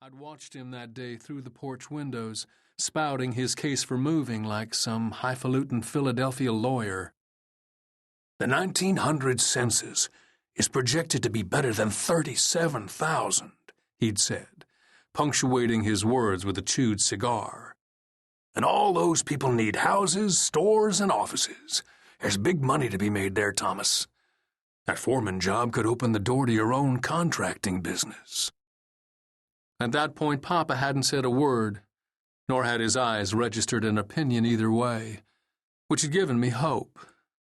I'd watched him that day through the porch windows, spouting his case for moving like some highfalutin Philadelphia lawyer. The 1900 census is projected to be better than 37,000, he'd said, punctuating his words with a chewed cigar. And all those people need houses, stores, and offices. There's big money to be made there, Thomas. That foreman job could open the door to your own contracting business. At that point, Papa hadn't said a word, nor had his eyes registered an opinion either way, which had given me hope.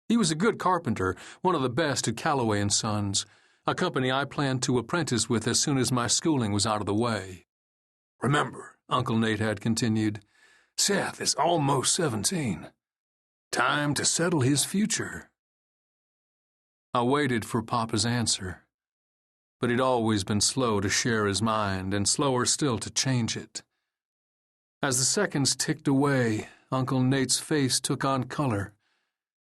He was a good carpenter, one of the best at Callaway & Sons, a company I planned to apprentice with as soon as my schooling was out of the way. Remember, Uncle Nate had continued, Seth is almost 17. Time to settle his future. I waited for Papa's answer, but he'd always been slow to share his mind and slower still to change it. As the seconds ticked away, Uncle Nate's face took on color.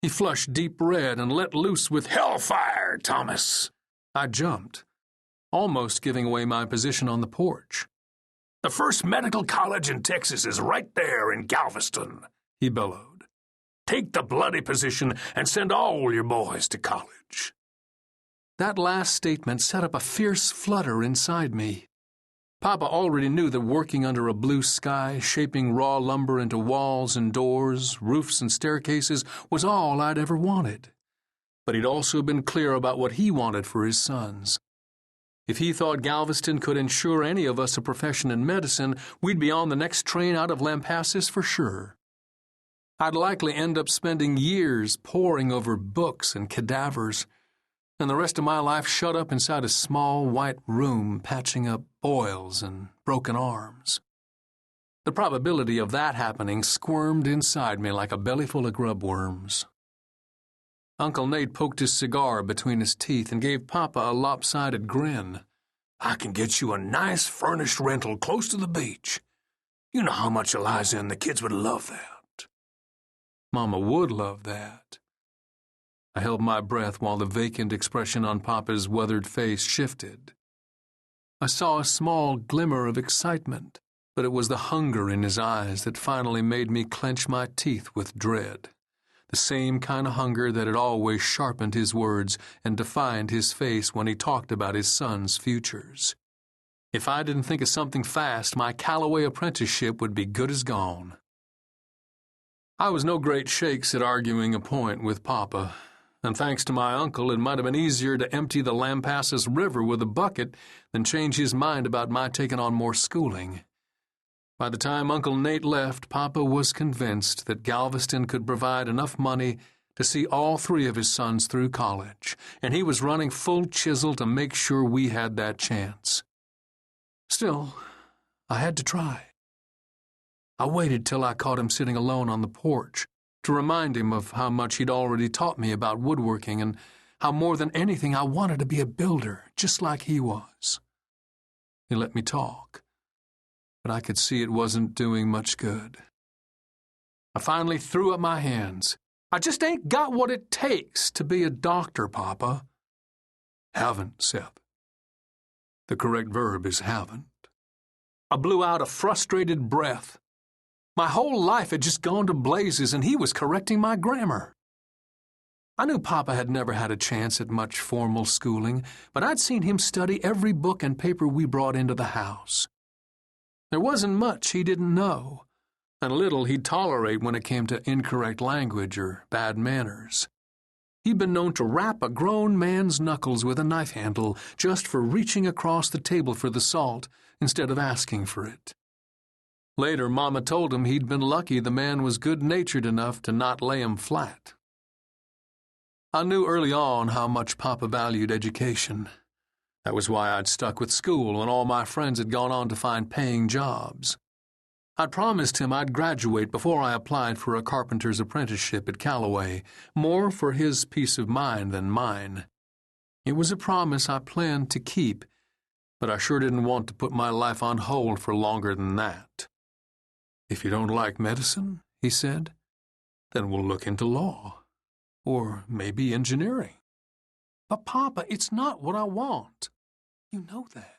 He flushed deep red and let loose with hellfire, Thomas. I jumped, almost giving away my position on the porch. The first medical college in Texas is right there in Galveston, he bellowed. Take the bloody position and send all your boys to college. That last statement set up a fierce flutter inside me. Papa already knew that working under a blue sky, shaping raw lumber into walls and doors, roofs and staircases, was all I'd ever wanted. But he'd also been clear about what he wanted for his sons. If he thought Galveston could ensure any of us a profession in medicine, we'd be on the next train out of Lampasas for sure. I'd likely end up spending years poring over books and cadavers, and the rest of my life shut up inside a small white room patching up boils and broken arms. The probability of that happening squirmed inside me like a bellyful of grub worms. Uncle Nate poked his cigar between his teeth and gave Papa a lopsided grin. I can get you a nice furnished rental close to the beach. You know how much Eliza and the kids would love that. Mama would love that. I held my breath while the vacant expression on Papa's weathered face shifted. I saw a small glimmer of excitement, but it was the hunger in his eyes that finally made me clench my teeth with dread. The same kind of hunger that had always sharpened his words and defined his face when he talked about his sons' futures. If I didn't think of something fast, my Callaway apprenticeship would be good as gone. I was no great shakes at arguing a point with Papa, and thanks to my uncle, it might have been easier to empty the Lampasas River with a bucket than change his mind about my taking on more schooling. By the time Uncle Nate left, Papa was convinced that Galveston could provide enough money to see all three of his sons through college, and he was running full chisel to make sure we had that chance. Still, I had to try. I waited till I caught him sitting alone on the porch to remind him of how much he'd already taught me about woodworking and how more than anything I wanted to be a builder, just like he was. He let me talk, but I could see it wasn't doing much good. I finally threw up my hands. I just ain't got what it takes to be a doctor, Papa. Haven't, Seth. The correct verb is haven't. I blew out a frustrated breath. My whole life had just gone to blazes, and he was correcting my grammar. I knew Papa had never had a chance at much formal schooling, but I'd seen him study every book and paper we brought into the house. There wasn't much he didn't know, and little he'd tolerate when it came to incorrect language or bad manners. He'd been known to rap a grown man's knuckles with a knife handle just for reaching across the table for the salt instead of asking for it. Later, Mama told him he'd been lucky the man was good-natured enough to not lay him flat. I knew early on how much Papa valued education. That was why I'd stuck with school when all my friends had gone on to find paying jobs. I'd promised him I'd graduate before I applied for a carpenter's apprenticeship at Callaway, more for his peace of mind than mine. It was a promise I planned to keep, but I sure didn't want to put my life on hold for longer than that. If you don't like medicine, he said, then we'll look into law, or maybe engineering. But, Papa, it's not what I want. You know that.